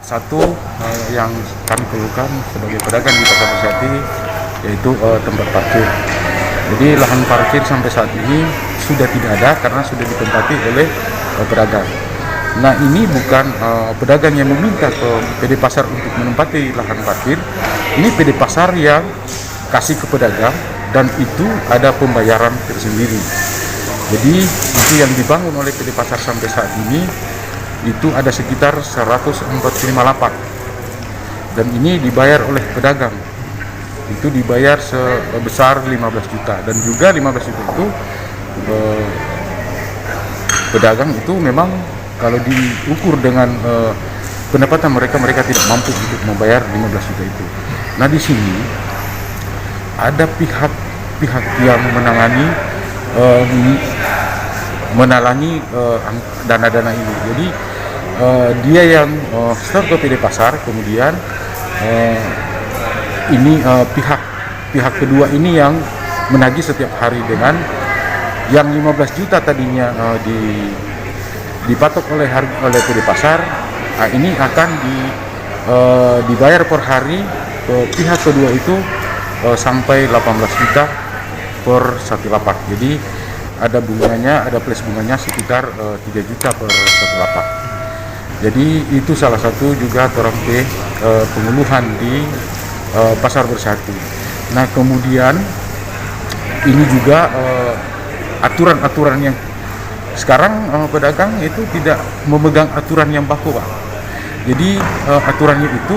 Satu yang kami keluhkan sebagai pedagang di Pasar Bersihati yaitu tempat parkir. Jadi lahan parkir sampai saat ini sudah tidak ada karena sudah ditempati oleh pedagang. Nah, ini bukan pedagang yang meminta ke PD Pasar untuk menempati lahan parkir. Ini PD Pasar yang kasih ke pedagang dan itu ada pembayaran tersendiri. Jadi itu yang dibangun oleh PD Pasar sampai saat ini itu ada sekitar 145 lapak dan ini dibayar oleh pedagang. Itu dibayar sebesar 15 juta dan juga 15 juta itu pedagang itu memang kalau diukur dengan pendapatan mereka tidak mampu untuk membayar 15 juta itu. Nah, di sini ada pihak yang menalangi dana-dana ini. Jadi dia yang store ke PD Pasar, kemudian ini pihak kedua ini yang menagih setiap hari dengan yang 15 juta tadinya dipatok oleh PD Pasar. Nah, ini akan dibayar per hari ke pihak kedua itu sampai 18 juta per satu lapak. Jadi ada bunganya, ada plus bunganya sekitar 3 juta per satu lapak. Jadi itu salah satu juga orang pengeluhan di Pasar Bersihati. Nah, kemudian ini juga aturan-aturan yang sekarang pedagang itu tidak memegang aturan yang baku, Pak. Jadi aturannya itu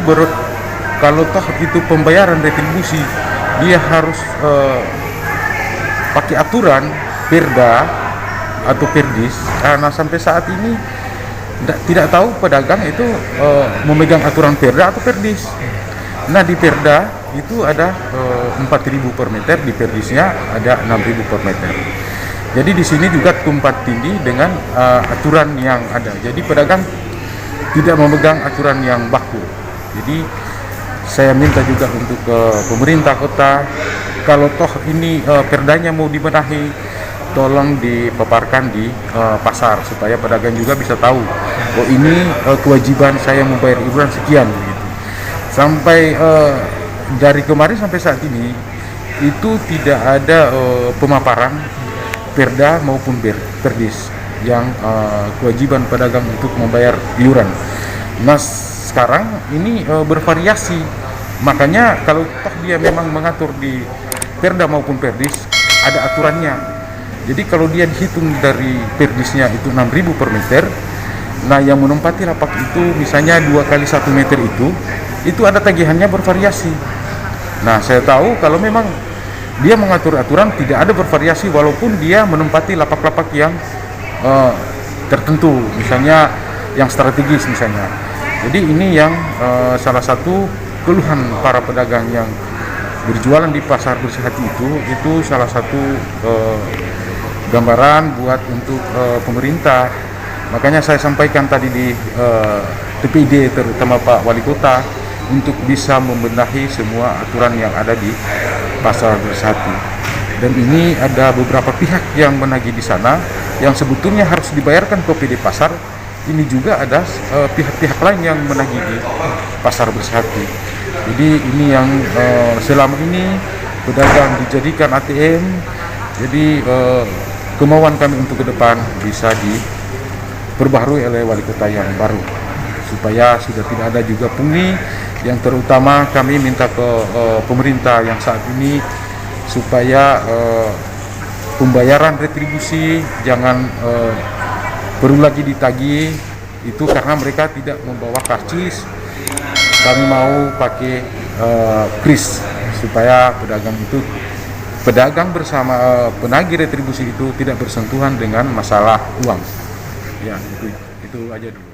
kalau toh itu pembayaran retribusi, dia harus pakai aturan Perda atau Perdis. Karena sampai saat ini tidak tahu pedagang itu memegang aturan Perda atau Perdis. Nah, di Perda itu ada 4.000 per meter, di Perdisnya ada 6.000 per meter. Jadi di sini juga tumpang tindih dengan aturan yang ada. Jadi pedagang tidak memegang aturan yang baku. Jadi saya minta juga untuk pemerintah kota, kalau toh ini perdanya mau dibenahi, tolong dipaparkan di pasar supaya pedagang juga bisa tahu, oh ini kewajiban saya membayar iuran sekian gitu. Sampai dari kemarin sampai saat ini itu tidak ada pemaparan Perda maupun Perdis yang kewajiban pedagang untuk membayar iuran. Nah, sekarang ini bervariasi. Makanya kalau toh dia memang mengatur di Perda maupun Perdis ada aturannya. Jadi kalau dia dihitung dari Perdisnya itu 6.000 per meter, nah yang menempati lapak itu misalnya 2 kali 1 meter itu ada tagihannya bervariasi. Nah, saya tahu kalau memang dia mengatur aturan tidak ada bervariasi walaupun dia menempati lapak-lapak yang tertentu, misalnya yang strategis misalnya. Jadi ini yang salah satu keluhan para pedagang yang berjualan di Pasar Bersihati itu salah satu gambaran buat untuk pemerintah. Makanya saya sampaikan tadi di TPID terutama Pak Wali Kota untuk bisa membenahi semua aturan yang ada di Pasar Bersihati. Dan ini ada beberapa pihak yang menagih di sana yang sebetulnya harus dibayarkan ke PD Pasar. Ini juga ada pihak-pihak lain yang menagih di Pasar Bersihati. Jadi ini yang selama ini pedagang dijadikan ATM. Jadi kemauan kami untuk ke depan bisa diperbaharui oleh wali kota yang baru supaya sudah tidak ada juga pungli. Yang terutama kami minta ke pemerintah yang saat ini supaya pembayaran retribusi jangan perlu lagi ditagih itu karena mereka tidak membawa karcis. Kami mau pakai kris supaya pedagang bersama penagih retribusi itu tidak bersentuhan dengan masalah uang. Ya, itu aja dulu.